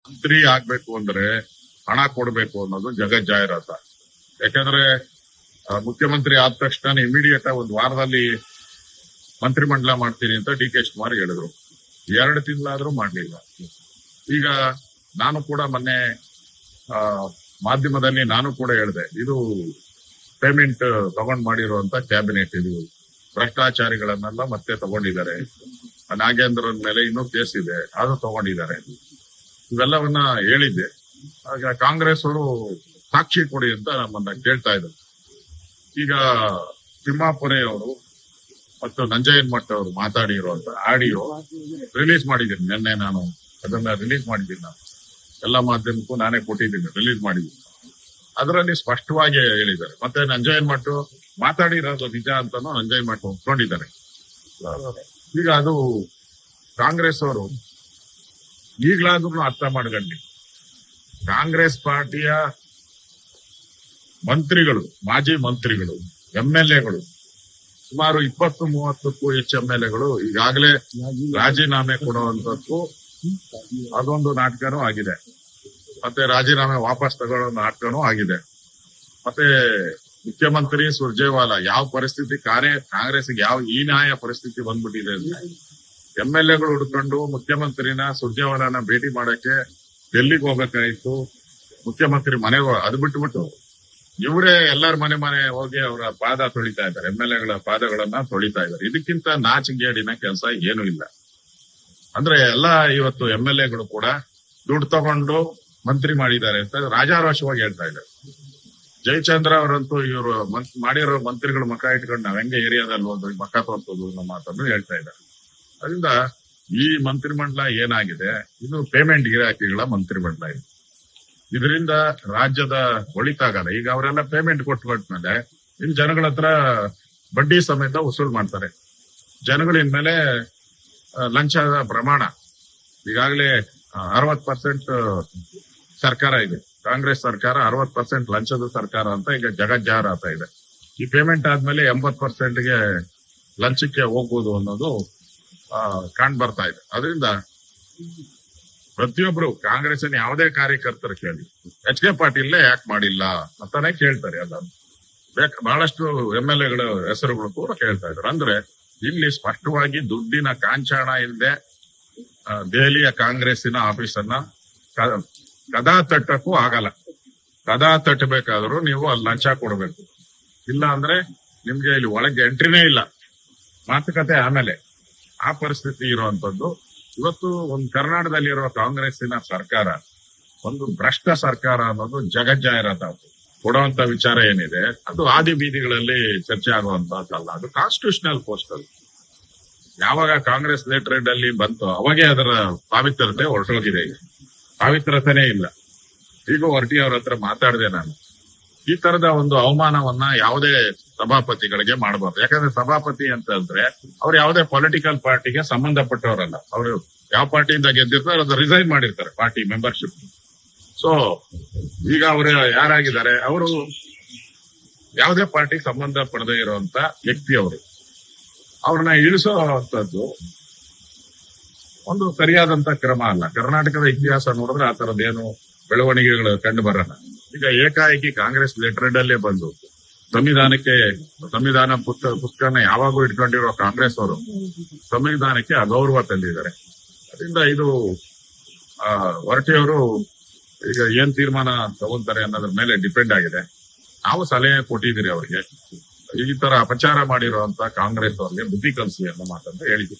ಮಂತ್ರಿ ಆಗ್ಬೇಕು ಅಂದ್ರೆ ಹಣ ಕೊಡ್ಬೇಕು ಅನ್ನೋದು ಜಗತ್ ಜಾಹೀರಾತ. ಯಾಕಂದ್ರೆ ಮುಖ್ಯಮಂತ್ರಿ ಆದ ತಕ್ಷಣ ಇಮಿಡಿಯೇಟ್ ಒಂದು ವಾರದಲ್ಲಿ ಮಂತ್ರಿಮಂಡಲ ಮಾಡ್ತೀನಿ ಅಂತ ಡಿ ಕೆ ಶಿವಕುಮಾರ್ ಹೇಳಿದ್ರು. 2 ತಿಂಗಳಾದ್ರೂ ಮಾಡ್ಲಿಲ್ಲ. ಈಗ ನಾನು ಕೂಡ ಮೊನ್ನೆ ಮಾಧ್ಯಮದಲ್ಲಿ ನಾನು ಕೂಡ ಹೇಳಿದೆ, ಇದು ಪೇಮೆಂಟ್ ತಗೊಂಡ್ ಮಾಡಿರುವಂತ ಕ್ಯಾಬಿನೆಟ್, ಇದು ಭ್ರಷ್ಟಾಚಾರಿಗಳನ್ನೆಲ್ಲ ಮತ್ತೆ ತಗೊಂಡಿದ್ದಾರೆ. ನಾಗೇಂದ್ರನ್ ಮೇಲೆ ಇನ್ನೂ ಕೇಸ್ ಇದೆ, ಅದು ತಗೊಂಡಿದ್ದಾರೆ. ಇವೆಲ್ಲವನ್ನ ಹೇಳಿದ್ದೆ. ಆಗ ಕಾಂಗ್ರೆಸ್ ಅವರು ಸಾಕ್ಷಿ ಕೊಡಿ ಅಂತ ನಮ್ಮನ್ನ ಕೇಳ್ತಾ ಇದ್ರು. ಈಗ ತಿಮ್ಮಾಪುರೆ ಅವರು ಮತ್ತು ನಂಜಯ್ಯನ್ ಮಠ್ ಅವರು ಮಾತಾಡಿರುವಂತ ಆಡಿಯೋ ರಿಲೀಸ್ ಮಾಡಿದ್ದೀನಿ. ನಿನ್ನೆ ನಾನು ಅದನ್ನ ರಿಲೀಸ್ ಮಾಡಿದ್ದೀನಿ. ನಾನು ಎಲ್ಲ ಮಾಧ್ಯಮಕ್ಕೂ ನಾನೇ ಕೊಟ್ಟಿದ್ದೀನಿ, ರಿಲೀಸ್ ಮಾಡಿದ್ದೀನಿ. ಅದರಲ್ಲಿ ಸ್ಪಷ್ಟವಾಗಿ ಹೇಳಿದ್ದಾರೆ. ಮತ್ತೆ ನಂಜಯ್ಯನ್ ಮಠ್ ಮಾತಾಡಿರೋದು ನಿಜ ಅಂತಾನು ನಂಜಯ್ಯನ್ ಮಠ್ ಒಪ್ಕೊಂಡಿದ್ದಾರೆ. ಈಗ ಅದು ಕಾಂಗ್ರೆಸ್ ಅವರು ಈಗಲಾದ್ರೂ ಅರ್ಥ ಮಾಡ್ಕೊಂಡಿ, ಕಾಂಗ್ರೆಸ್ ಪಾರ್ಟಿಯ ಮಂತ್ರಿಗಳು, ಮಾಜಿ ಮಂತ್ರಿಗಳು, MLAಗಳು ಸುಮಾರು 20-30ಕ್ಕೂ ಹೆಚ್ಚು MLAಗಳು ಈಗಾಗಲೇ ರಾಜೀನಾಮೆ ಕೊಡುವಂತದ್ದು ಅದೊಂದು ನಾಟಕನೂ ಆಗಿದೆ. ಮತ್ತೆ ರಾಜೀನಾಮೆ ವಾಪಸ್ ತಗೊಳ್ಳೋ ನಾಟಕನೂ ಆಗಿದೆ. ಮತ್ತೆ ಮುಖ್ಯಮಂತ್ರಿ ಸುರ್ಜೇವಾಲಾ ಯಾವ ಪರಿಸ್ಥಿತಿ ಕಾಂಗ್ರೆಸ್ಗೆ ಯಾವ ಹೀನಾಯ ಪರಿಸ್ಥಿತಿ ಬಂದ್ಬಿಟ್ಟಿದೆ ಅಂದ್ರೆ, MLAಗಳು ಹುಡ್ಕೊಂಡು ಮುಖ್ಯಮಂತ್ರಿನ ಸುರ್ಜೇವಾಲಾನ ಭೇಟಿ ಮಾಡಕ್ಕೆ ಡೆಲ್ಲಿಗೆ ಹೋಗ್ಬೇಕಾಯ್ತು. ಮುಖ್ಯಮಂತ್ರಿ ಮನೆಗೆ ಅದು ಬಿಟ್ಬಿಟ್ಟು ಇವರೇ ಎಲ್ಲರ ಮನೆ ಹೋಗಿ ಅವರ ಪಾದ ತೊಳಿತಾ ಇದ್ದಾರೆ, MLAಗಳ ಪಾದಗಳನ್ನ ತೊಳಿತಾ ಇದ್ದಾರೆ. ಇದಕ್ಕಿಂತ ನಾಚಿಗೇಡಿನ ಕೆಲಸ ಏನೂ ಇಲ್ಲ. ಅಂದ್ರೆ ಎಲ್ಲ ಇವತ್ತು MLAಗಳು ಕೂಡ ದುಡ್ಡು ತಗೊಂಡು ಮಂತ್ರಿ ಮಾಡಿದ್ದಾರೆ ಅಂತ ರಾಜಾರೋಷವಾಗಿ ಹೇಳ್ತಾ ಇದ್ದಾರೆ. ಜಯಚಂದ್ರ ಅವರಂತೂ ಇವರು ಮಾಡಿರೋ ಮಂತ್ರಿಗಳ ಮಕ್ಕ ಇಟ್ಕೊಂಡು ನಾವ್ ಹೆಂಗೆ ಏರಿಯಾದಲ್ಲಿ ಹೋದ್ವಿ ಮಕ್ಕ ತೋರ್ಸೋದು ನಮ್ಮ ಮಾತನ್ನು ಹೇಳ್ತಾ ಇದ್ದಾರೆ. ಅದರಿಂದ ಈ ಮಂತ್ರಿಮಂಡಲ ಏನಾಗಿದೆ, ಇದು ಪೇಮೆಂಟ್ ಗಿರಾಕಿಗಳ ಮಂತ್ರಿಮಂಡಲ ಇದು. ಇದರಿಂದ ರಾಜ್ಯದ ಒಳಿತಾಗಲ್ಲ. ಈಗ ಅವರೆಲ್ಲ ಪೇಮೆಂಟ್ ಕೊಟ್ಮೇಲೆ ಇನ್ನು ಜನಗಳ ಹತ್ರ ಬಡ್ಡಿ ಸಮೇತ ವಸೂಲ್ ಮಾಡ್ತಾರೆ. ಜನಗಳ ಇನ್ಮೇಲೆ ಲಂಚದ ಪ್ರಮಾಣ ಈಗಾಗಲೇ 60% ಸರ್ಕಾರ ಇದೆ. ಕಾಂಗ್ರೆಸ್ ಸರ್ಕಾರ 60% ಲಂಚದ ಸರ್ಕಾರ ಅಂತ ಈಗ ಜಗತ್ ಜಾಹೀರಾತ ಇದೆ. ಈ ಪೇಮೆಂಟ್ ಆದ್ಮೇಲೆ 80%ಗೆ ಲಂಚಕ್ಕೆ ಹೋಗ್ಬೋದು ಅನ್ನೋದು ಕಾಣ್ ಬರ್ತಾ ಇದೆ. ಅದರಿಂದ ಪ್ರತಿಯೊಬ್ರು ಕಾಂಗ್ರೆಸ್ಸಿನ ಯಾವುದೇ ಕಾರ್ಯಕರ್ತರು ಕೇಳಿ ಎಚ್ ಕೆ ಪಾಟೀಲ್ ಯಾಕೆ ಮಾಡಿಲ್ಲ ಅಂತಾನೆ ಕೇಳ್ತಾರೆ. ಎಲ್ಲ ಬಹಳಷ್ಟು MLAಗಳ ಹೆಸರುಗಳು ಕೂಡ ಕೇಳ್ತಾ ಇದ್ದಾರೆ. ಅಂದ್ರೆ ಇಲ್ಲಿ ಸ್ಪಷ್ಟವಾಗಿ ದುಡ್ಡಿನ ಕಾಂಚಾಣ ಇಲ್ಲದೆ ದೆಹಲಿಯ ಕಾಂಗ್ರೆಸ್ಸಿನ ಆಫೀಸನ್ನ ಕದಾ ತಟ್ಟಕ್ಕೂ ಆಗಲ್ಲ. ಕದಾ ತಟ್ಟಬೇಕಾದ್ರೂ ನೀವು ಅಲ್ಲಿ ಲಂಚ ಕೊಡಬೇಕು. ಇಲ್ಲ ಅಂದ್ರೆ ನಿಮ್ಗೆ ಇಲ್ಲಿ ಒಳಗೆ ಎಂಟ್ರಿನೇ ಇಲ್ಲ. ಮಾತುಕತೆ ಆಮೇಲೆ ಆ ಪರಿಸ್ಥಿತಿ ಇರುವಂತದ್ದು. ಇವತ್ತು ಒಂದು ಕರ್ನಾಟಕದಲ್ಲಿರುವ ಕಾಂಗ್ರೆಸ್ಸಿನ ಸರ್ಕಾರ ಒಂದು ಭ್ರಷ್ಟ ಸರ್ಕಾರ ಅನ್ನೋದು ಜಗತ್ ಜಾಹೀರಾತ ಕೊಡುವಂತ ವಿಚಾರ ಏನಿದೆ ಅದು ಆದಿ ಬೀದಿಗಳಲ್ಲಿ ಚರ್ಚೆ ಆಗುವಂತದ್ದಲ್ಲ. ಅದು ಕಾನ್ಸ್ಟಿಟ್ಯೂಷನಲ್ ಪೋಸ್ಟ್. ಅದು ಯಾವಾಗ ಕಾಂಗ್ರೆಸ್ ಲೆಟರ್ ಅಲ್ಲಿ ಬಂತು ಅವಾಗೇ ಅದರ ಪಾವಿತ್ರತೆ ಹೊರಟೋಗಿದೆ. ಈಗ ಪಾವಿತ್ರತೆನೇ ಇಲ್ಲ. ಈಗ ಹೊರಟಿ ಅವ್ರ ಹತ್ರ ಮಾತಾಡಿದೆ ನಾನು. ಈ ತರದ ಒಂದು ಅವಮಾನವನ್ನ ಯಾವುದೇ ಸಭಾಪತಿಗಳಿಗೆ ಮಾಡಬಾರ್ದು. ಯಾಕಂದ್ರೆ ಸಭಾಪತಿ ಅಂತಂದ್ರೆ ಅವ್ರು ಯಾವುದೇ ಪೊಲಿಟಿಕಲ್ ಪಾರ್ಟಿಗೆ ಸಂಬಂಧಪಟ್ಟವರಲ್ಲ. ಅವರು ಯಾವ ಪಾರ್ಟಿಯಿಂದ ಗೆದ್ದಿರ್ತಾರೆ ಅದು ರಿಸೈನ್ ಮಾಡಿರ್ತಾರೆ ಪಾರ್ಟಿ ಮೆಂಬರ್ಶಿಪ್. ಸೊ ಈಗ ಅವರು ಯಾರಾಗಿದ್ದಾರೆ, ಅವರು ಯಾವುದೇ ಪಾರ್ಟಿಗೆ ಸಂಬಂಧ ಪಡದೇ ಇರುವಂತ ವ್ಯಕ್ತಿ. ಅವರು ಅವ್ರನ್ನ ಇಳಿಸೋವಂಥದ್ದು ಒಂದು ಸರಿಯಾದಂತ ಕ್ರಮ ಅಲ್ಲ. ಕರ್ನಾಟಕದ ಇತಿಹಾಸ ನೋಡಿದ್ರೆ ಆ ತರದ್ದೇನು ಬೆಳವಣಿಗೆಗಳು ಕಂಡು ಬರಲ್ಲ. ಈಗ ಏಕಾಏಕಿ ಕಾಂಗ್ರೆಸ್ ಲೆಟರ್ ಅಲ್ಲೇ ಬಂದು ಸಂವಿಧಾನ ಪುಸ್ತಕನ ಯಾವಾಗೂ ಇಟ್ಕೊಂಡಿರೋ ಕಾಂಗ್ರೆಸ್ ಅವರು ಸಂವಿಧಾನಕ್ಕೆ ಅಗೌರವ ತಂದಿದ್ದಾರೆ. ಅದರಿಂದ ಇದು ಹೊರಟಿಯವರು ಈಗ ಏನ್ ತೀರ್ಮಾನ ತಗೊಂತಾರೆ ಅನ್ನೋದ್ರ ಮೇಲೆ ಡಿಪೆಂಡ್ ಆಗಿದೆ. ನಾವು ಸಲಹೆ ಕೊಟ್ಟಿದ್ದೀರಿ ಅವರಿಗೆ, ಈ ತರ ಅಪಚಾರ ಮಾಡಿರುವಂತ ಕಾಂಗ್ರೆಸ್ ಅವರಿಗೆ ಬುದ್ಧಿ ಕಲಿಸಿ ಅನ್ನೋ ಮಾತನ್ನು ಹೇಳಿದ್ವಿ.